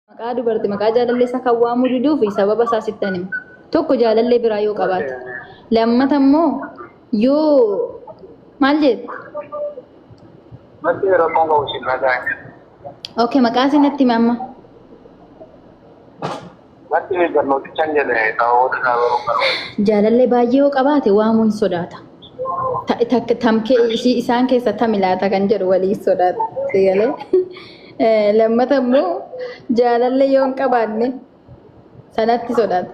Maqaa dubartii maqaa jaalallee isa kan waamuu diduu fi sababa isaa sittan hima. Tokko jaalallee biraa yoo qabaate. Lammata immoo yoo maal jedhu? Okay, maqaa isinitti hima amma. Jaalallee baay'ee yoo qabaate waamuu hin sodaata. Tamkee isaan keessa tamilaata kan jedhu walii sodaata. Sigalee. Lammata immoo jaalallee yoo hin qabaanne sanatti sodaata.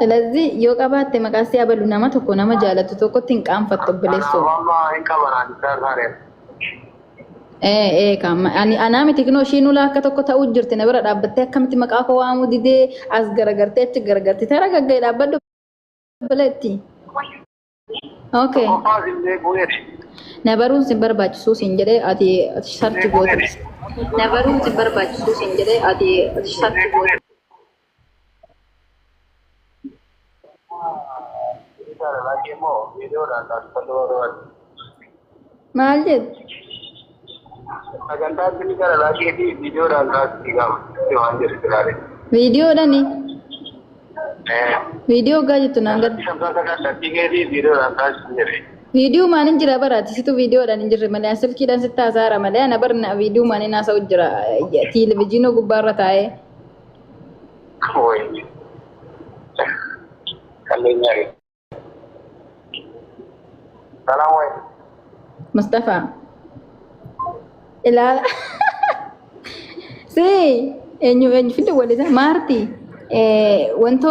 ስለዚህ yoo qabaatte maqaa si abalu nama tokko nama jaalatu tokkotti hin qaanfattu obboleessoo. Anaa miti kunoo ishiin ulaa akka tokko ta'uu jirti na bira dhaabbattee akkamitti maqaa koo waamuu didee as garagartee achi garagartee tara gagga'ee dhaabbadhu obboleetti. Okay. Na baruun sin barbaachisuu sin jedhee ati sarti goote. Na baruun sin barbaachisuu sin jedhee ati sarti goote. Maal jedhu? Viidiyoodhaani? Viidiyoo gaa jettu naan gadi. Viidiyoo maaliin jira baraati situ viidiyoodhaan hin jirre malee silkiidhaan sitti haasa'aara malee ana barna viidiyoo maaliin haasa'u jira televezyiinii gubbaarra taa'ee. Mustafa. Ilaala. Si eenyu fide walisa maarti. Wanto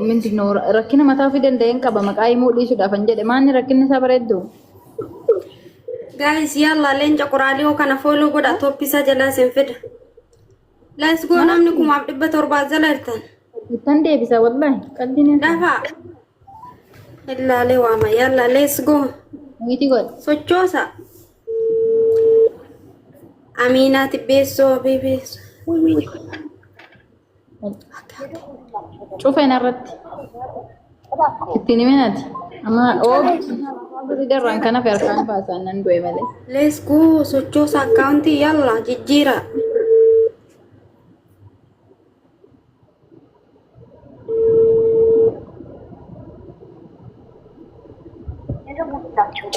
mindino rakkina mataa fi danda'een qaba maqaa himuu dhiisuudhaaf hin jedhe maanni rakkinni isaa bareeddu. Guys, yalla leenca qoraalii kana follow godha toppisa jala sen fida. Let's go namni kumaaf 700 jala irtan. Ittan deebisa wallahi qalbiin dafa. Illaalee waama yalla let's go. Miti god. Sochoosa. Amina tibbeessoo bebeesso. Cufa inarratti. Ittiin himinati. Amma darraan kana harkaan baasaan nan du'e malee. Let's go sochoosa akkaawuntii yalla jijjiira.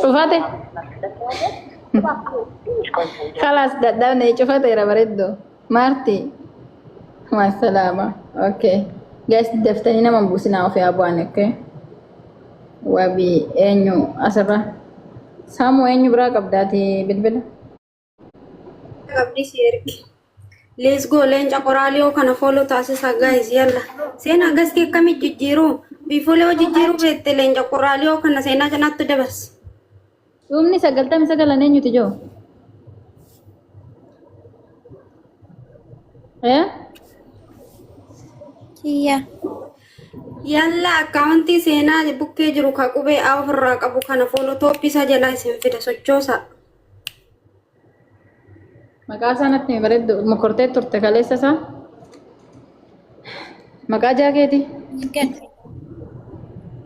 Cufate. Khalas dadhabne cufateera bareedduu. Maarti. Masalama. Okay. Guys, daftanii nama buusinaa ofii abu'an okay. Wabi eenyu asirra. Saamuu eenyu biraa qabdaati bilbila. Qabdi si ergi. Let's go leenca qoraalii kana follow taasisa guys yalla. Seenaa gaskee akkamitti jijjiiruu? Bifolee jijjiiruu beekte leenca qoraalii kana seenaa janaatti dabas. Dhumni 99 eenyuti joo? Iya. Yalla akkaawuntii seenaa bukkee jiru ka qubee ofirraa qabu kana follow toppisa jala isin fida sochoosa. Maqaa sanatti bareeddu mokortee turte kaleessa isaa. Maqaa jaakeeti.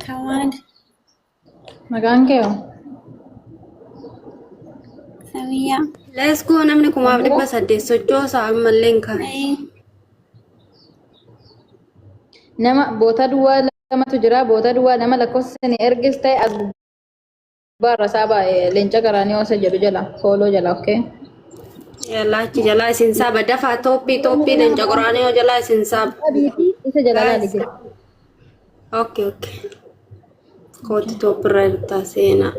Kawan. Maqaan kee hoo? Samiya. Let's go namni kumaaf 800 sochoosa ammallee kan. Nama boota duwwaa lamatu jira boota duwwaa nama lakkoofsani ergis ta'e as gubbaarra saaba leenca garaanii oosa jedhu jala fooloo jala okay. Yalla achi jala isin saaba dafa toppii leenca garaanii jala isin saaba. Isa jala laali. Okay. Kooti toppirra irtaa seenaa.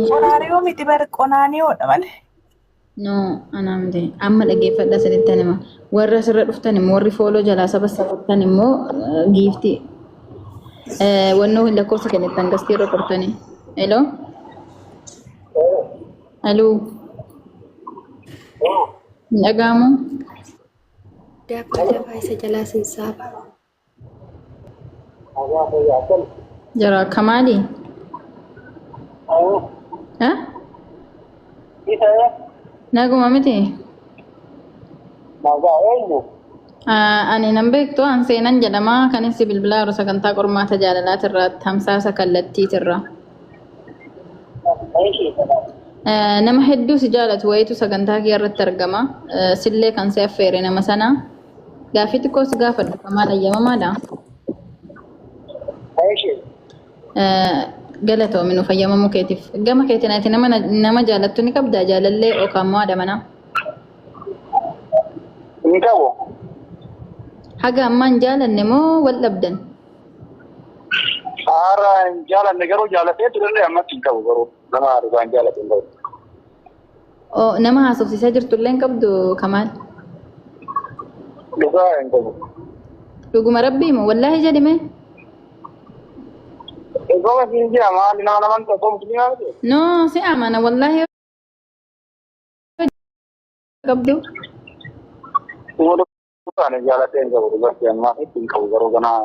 Qonaaniyoo miti bar qonaaniyoodha malee. No, anamde. Amma dhaggeeffadha sirrittan hima. Warra sirra dhuftan immoo warri fooloo jalaa saba safattan immoo giifti. Wannoo hin lakkoofsa kennittan gastii irra qortanii. Hello? Hello? Dhagaamu? Dafa isa jalaa sin saaba. Jara kamaali? Naguma miti? Ani nan beektu an seenan jedhama kan inni bilbilaa yeroo sagantaa qormaata jaalalaati irraa tamsaasa kallattiiti irraa. nama hedduu si jaalatu wayitu sagantaa kee irratti argama. Sillee kan si affeere nama sana. Gaafii xiqqoo si gaafadhu kamaa dhayyamamaadha. Galatoomi nu fayyamamuu keetiif. Gama keetiin ati nama jaalattu ni qabdaa jaalallee yookaan moo haadha manaa? Ni qabu. Haga ammaan jaalanne moo wal dhabdan? Haara hin jaalanne garuu jaalatee turellee ammatti hin qabu garuu nama haaruudhaan jaalatu hin qabu. Nama haasofsiisaa jirtullee hin qabdu Kamaal? Dhugaa hin qabu. Dhuguma rabbii moo wallaahi jedhime? Egaa siin jira maali nama naman tokko musliimaa miti? No si amana wallaahi qabdu. Dhugaan jaalatee hin qabu dhugaatti ammaa hin qabu garuu ganaa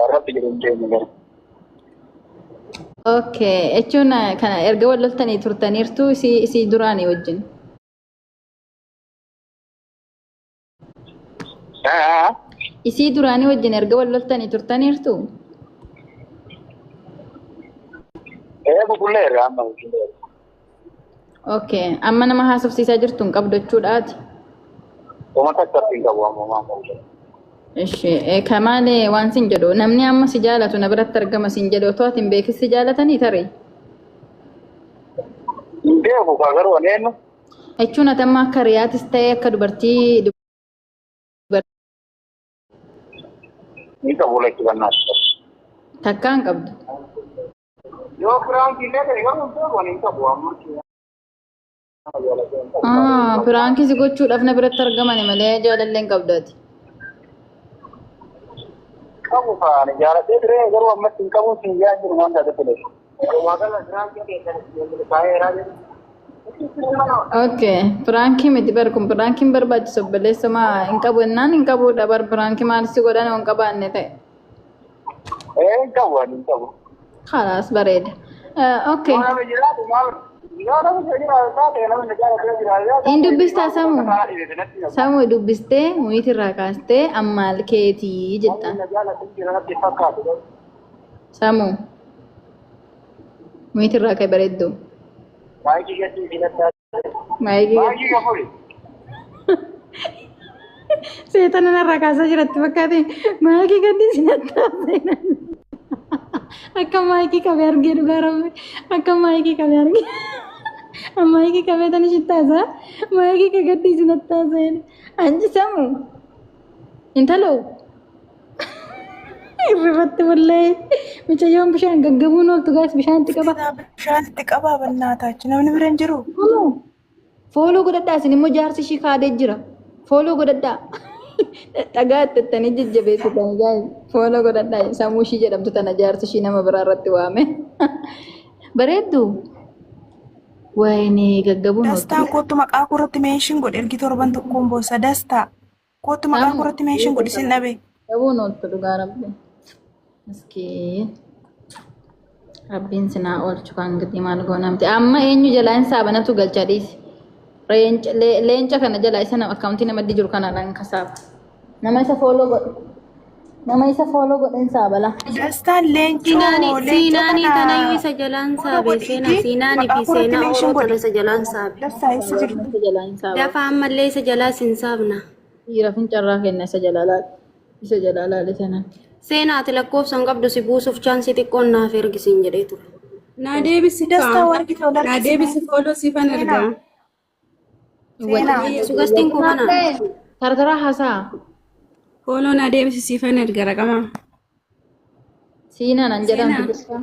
irratti jiru hin deemu garuu. Okay, jechuun kana erga wal loltanii turtaniirtu si duraanii wajjin. Isii duraanii wajjin erga wal loltanii turtaniirtu. Bukullee irraa amma bukullee. Okay, amma nama haasofsiisaa jirtu hin qabdu jechuudhaati. Uummata akkasii hin qabu amma maal ta'u. Ishi Kamaal waan sin jedhu namni amma si jaalatu na biratti argama sin jedhu otoo ati hin beekin si jaalatanii tarii. Hin beeku garuu waneennu. Jechuun ati amma akka riyaatis ta'ee akka dubartii. Ni qabu leetti bannaas. Takka hin qabdu. Yoo firaanki illee ta'e garuu hin beeku hin qabu amma. Firaanki si gochuudhaaf na biratti argamani malee jaalallee hin qabdu ati. Kamu kan jaalatee ture garuu ammatti hin qabu siin jaa jiru waan taate file. Waaqala firaanki keessan baay'ee raajee. Okay, firaanki miti bar kun firaankiin barbaachisu obboleessamaa hin qabu innaan hin qabudha bar firaanki maal si godhan hin qabaanne ta'e. Hin qabu hin qabu. Khalaas bareeda. Okay. In dubbistaa sammuu dubbistee muyitirraa kaastee ammaal keetii jettaan. Sammuu muyitirraa ka'e bareeddu. Maayikii seetana narraa kaasaa jiratti fakkaate maayikii gaddi sinattaa seenan. Akka maayikii qabee argee dhugaa rabbi akka maayikii qabee argee. Maayikii qabee tani shittaasaa maayikii ka gaddi sinattaa seenan. Anji sammuu intaloo. Irrifatti wallee mucayyoon bishaan gaggabuun ooltu gaas bishaanitti qaba. Bishaanitti qabaa bannaataachi namni bira hin jiru. Fooloo godhadhaa isin immoo jaarsi ishii kaadee jira. Fooloo godhadhaa. Dhagaa itti jajjabeessitanii gaas fooloo godhadhaa sammuu ishii jedhamtu tana jaarsi ishii nama biraa irratti waame. Bareeddu. Wayne gaggabuun ooltu. Dastaan kootu maqaa kurratti meeshiin godhe ergi torban tokkoon boossa dastaa. Kootu maqaa kurratti meeshiin godhe sin dhabe. Gaggabuun ooltu dhugaa rabbi. Miskiin. Rabbiin sinaa oolchu kan gadi maal goonamte. Amma eenyu jalaa hin saabanatu galcha dhiisi. Leenca kana jalaa isa akkaawuntii namatti jiru kanadhaan kasaaba. Nama isa fooloo godhu. Nama isa fooloo godhu hin saabala. Dastaan leencoo Siinaanii tanayyuu isa jalaan saabe siinaanii fi seenaa ooluu tana isa jalaan saabe. dastaa isa jirtu. Isa jalaa hin saabala. Dafa ammallee isa jalaa sin saabna. Dhiira fincarraa kenna isa jalaa laala. Isa jalaa laala sanan. Seenaati lakkoofsan qabdu si buusuuf chaansii xiqqoon naaf ergisiin jedhee ture. Naa deebisi Dastaa wargi tole. naa deebisi fooloo siifan ergaa. Sugastiin kun kana. Tartaraa haasaa. Fooloo naa deebisi siifan erga raqamaa. Siinaan an jedhamtu jirta.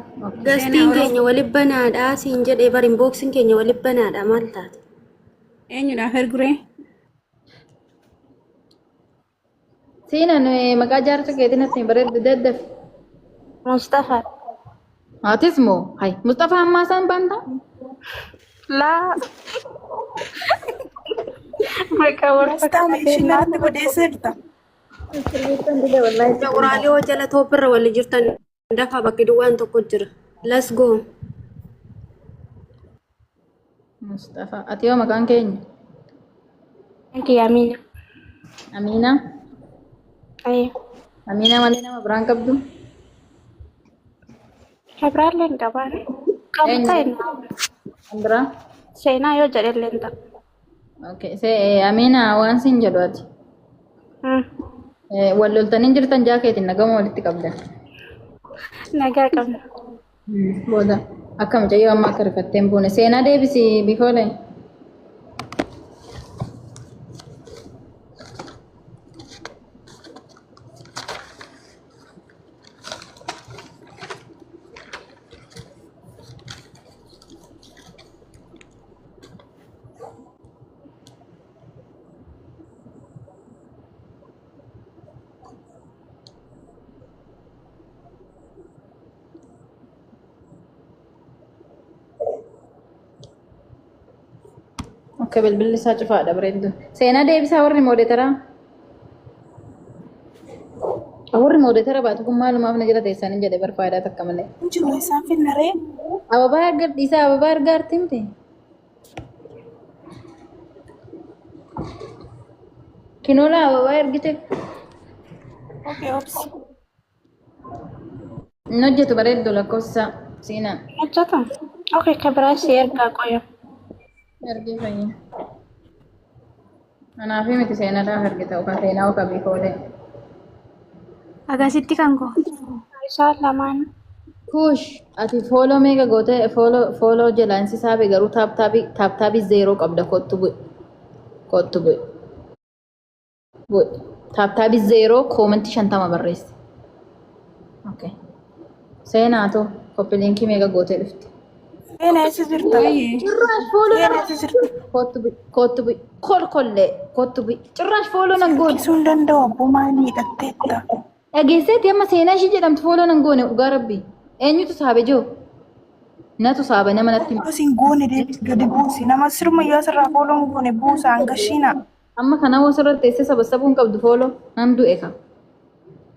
Gastiin keenya waliin banaadhaa siin jedhee bariin booksiin keenya waliin banaadhaa maal taate? Eenyudhaaf erguree? Siinaan maqaa jaarsa keetiinatti bareeddu daddaf. Mustafa. Haatis moo? Hai Mustafaa ammaa isaan baanta? Laa. Dastaa meeshiin naatti godhee sirta. Jawuraalee hojjala toopirra walii jirtan dafa bakki duwwaan tokko jira. Let's go. Mustafaa. Ati yoo maqaan keenya? Anti Amina. Amina. Amina malee nama biraan qabdu? Habraaleen qabaan. Qabta Andra. Seenaa yoo jedhelleen ta'a. Okay. Amina waan sin jedhu ati. Wal loltanii jirtan jaakeetiin nagama walitti qabdan. Nagaa qabna. Booda akka mucayyoo amma akka rifatteen buune seenaa deebisi bifoolee. Akka bilbilli isaa cufaadha bareeddu. Seenaa deebisaa warri moodetaraa. Warri moodetara baatu kun maalumaaf na jala teessanii jedhe barbaadaa takka malee. Injiru isaan finnaree. Ababaa agarsiisaa ababaa argaa artimte. Kinoola ababaa ergite. Okay, oops. Inni hojjetu bareeddu lakkoofsa siinaan. Hojjeta. Okay, kabiraa si ergaa qoyo. Ergee fayyaa. Anaafi miti seenaadhaaf ergita yookaan seenaa yookaan bifoolee. Agasitti kan koo. Isaan lamaan. Kuush ati fooloo meeqa goote fooloo jalaansi saabe garuu taaptaabii zeeroo qabda kottu bu'e. Kottu bu'e. Bu'e. Taaptaabii zeeroo koomantii 50 barreesse. Okay. Seenaatoo koppiliinkii meeqa gootee dhufti. Seenaa eessa jirta? Cirraash fooloo Seenaa eessa jirta? kottu bu'e. Kolkollee kottu bu'e. Cirraash fooloo nan goone. Kisuun danda'u abbumaa miidhagdeetta. Dhageesseetti amma seenaa ishii jedhamtu fooloo nan goone dhugaa rabbi. Eenyutu saabe joo? Natu saaba nama natti hima. Kosiin goone deebis gadi buusi. Nama sirma yoo asirraa fooloon goone buusa hanga shiina. Amma kana wasarratti teessee sabasabuun qabdu fooloo nan du'e ka.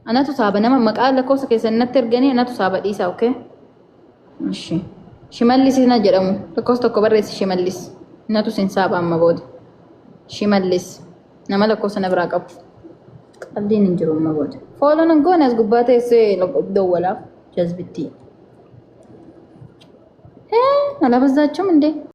Anatu saaba nama maqaa lakkoofsa keessan natti erganii anatu saaba dhiisa okay? Ishi. Shimallis na jedhamu. Lakkoofsa tokko barreessi shimallis. Natu sin saaba amma booda. Shimallis. Nama lakkoofsa na biraa qabu. Qabdiin hin jiru amma booda. Fooloo nan goone as gubbaa teessee dawwalaaf jazbittii. Alaabazzaachum እንዴ